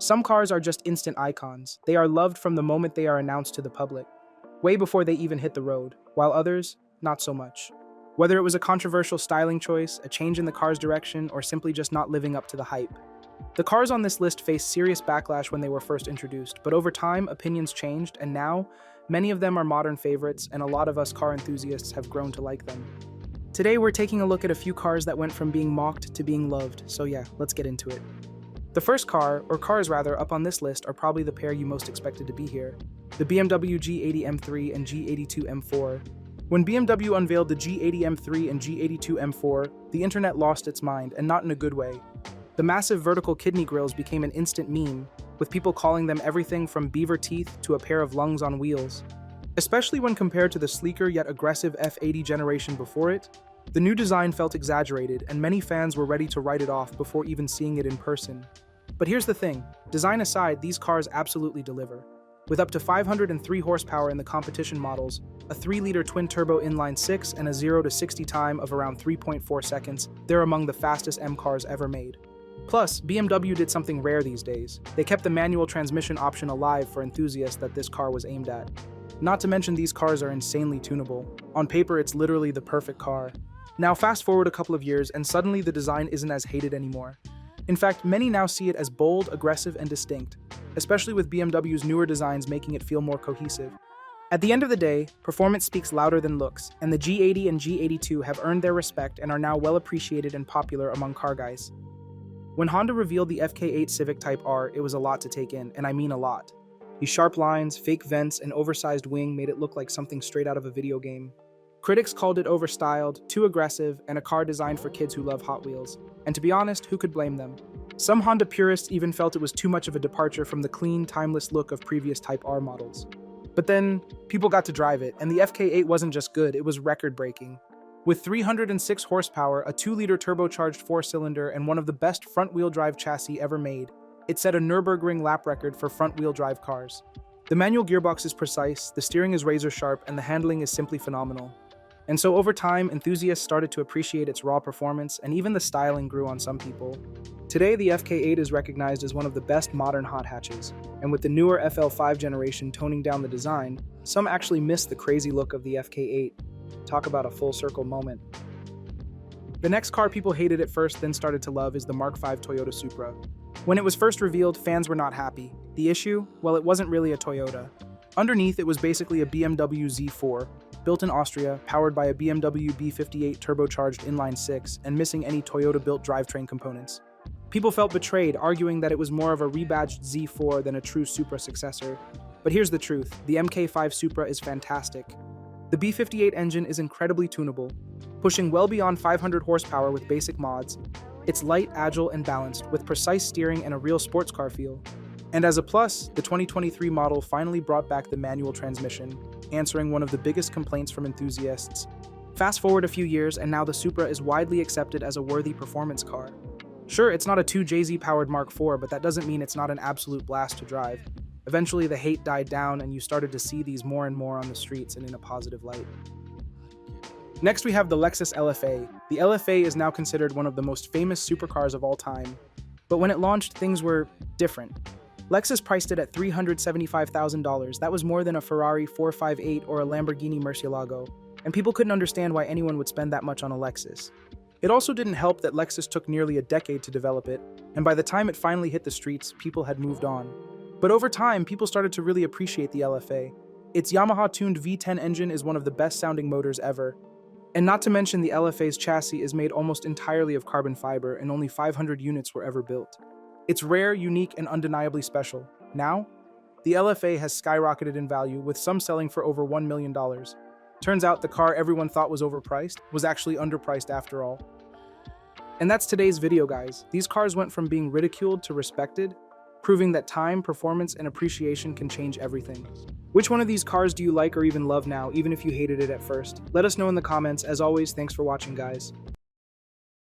Some cars are just instant icons. They are loved from the moment they are announced to the public, way before they even hit the road, while others, not so much. Whether it was a controversial styling choice, a change in the car's direction, or simply just not living up to the hype. The cars on this list faced serious backlash when they were first introduced, but over time, opinions changed, and now, many of them are modern favorites, and a lot of us car enthusiasts have grown to like them. Today, we're taking a look at a few cars that went from being mocked to being loved, so yeah, let's get into it. The first car, or cars rather, up on this list are probably the pair you most expected to be here, the BMW G80 M3 and G82 M4. When BMW unveiled the G80 M3 and G82 M4, the internet lost its mind, and not in a good way. The massive vertical kidney grills became an instant meme, with people calling them everything from beaver teeth to a pair of lungs on wheels. Especially when compared to the sleeker yet aggressive F80 generation before it, the new design felt exaggerated, and many fans were ready to write it off before even seeing it in person. But here's the thing, design aside, these cars absolutely deliver. With up to 503 horsepower in the competition models, a 3-liter twin-turbo inline-six, and a 0 to 60 time of around 3.4 seconds, they're among the fastest M cars ever made. Plus, BMW did something rare these days. They kept the manual transmission option alive for enthusiasts that this car was aimed at. Not to mention these cars are insanely tunable. On paper, it's literally the perfect car. Now fast forward a couple of years and suddenly the design isn't as hated anymore. In fact, many now see it as bold, aggressive, and distinct, especially with BMW's newer designs making it feel more cohesive. At the end of the day, performance speaks louder than looks, and the G80 and G82 have earned their respect and are now well appreciated and popular among car guys. When Honda revealed the FK8 Civic Type R, it was a lot to take in, and I mean a lot. These sharp lines, fake vents, and oversized wing made it look like something straight out of a video game. Critics called it overstyled, too aggressive, and a car designed for kids who love Hot Wheels. And to be honest, who could blame them? Some Honda purists even felt it was too much of a departure from the clean, timeless look of previous Type R models. But then, people got to drive it, and the FK8 wasn't just good, it was record-breaking. With 306 horsepower, a 2-liter turbocharged 4-cylinder, and one of the best front-wheel drive chassis ever made, it set a Nürburgring lap record for front-wheel drive cars. The manual gearbox is precise, the steering is razor-sharp, and the handling is simply phenomenal. And so over time, enthusiasts started to appreciate its raw performance, and even the styling grew on some people. Today, the FK8 is recognized as one of the best modern hot hatches, and with the newer FL5 generation toning down the design, some actually miss the crazy look of the FK8. Talk about a full circle moment. The next car people hated at first then started to love is the Mark V Toyota Supra. When it was first revealed, fans were not happy. The issue? Well, it wasn't really a Toyota. Underneath, it was basically a BMW Z4, built in Austria, powered by a BMW B58 turbocharged inline-six, and missing any Toyota-built drivetrain components. People felt betrayed, arguing that it was more of a rebadged Z4 than a true Supra successor. But here's the truth, the MK5 Supra is fantastic. The B58 engine is incredibly tunable, pushing well beyond 500 horsepower with basic mods. It's light, agile, and balanced, with precise steering and a real sports car feel. And as a plus, the 2023 model finally brought back the manual transmission, answering one of the biggest complaints from enthusiasts. Fast forward a few years, and now the Supra is widely accepted as a worthy performance car. Sure, it's not a 2JZ-powered Mark IV, but that doesn't mean it's not an absolute blast to drive. Eventually, the hate died down, and you started to see these more and more on the streets and in a positive light. Next, we have the Lexus LFA. The LFA is now considered one of the most famous supercars of all time. But when it launched, things were different. Lexus priced it at $375,000. That was more than a Ferrari 458 or a Lamborghini Murcielago, and people couldn't understand why anyone would spend that much on a Lexus. It also didn't help that Lexus took nearly a decade to develop it, and by the time it finally hit the streets, people had moved on. But over time, people started to really appreciate the LFA. Its Yamaha-tuned V10 engine is one of the best-sounding motors ever. And not to mention the LFA's chassis is made almost entirely of carbon fiber, and only 500 units were ever built. It's rare, unique, and undeniably special. Now, the LFA has skyrocketed in value, with some selling for over $1 million. Turns out the car everyone thought was overpriced was actually underpriced after all. And that's today's video, guys. These cars went from being ridiculed to respected, proving that time, performance, and appreciation can change everything. Which one of these cars do you like or even love now, even if you hated it at first? Let us know in the comments. As always, thanks for watching, guys.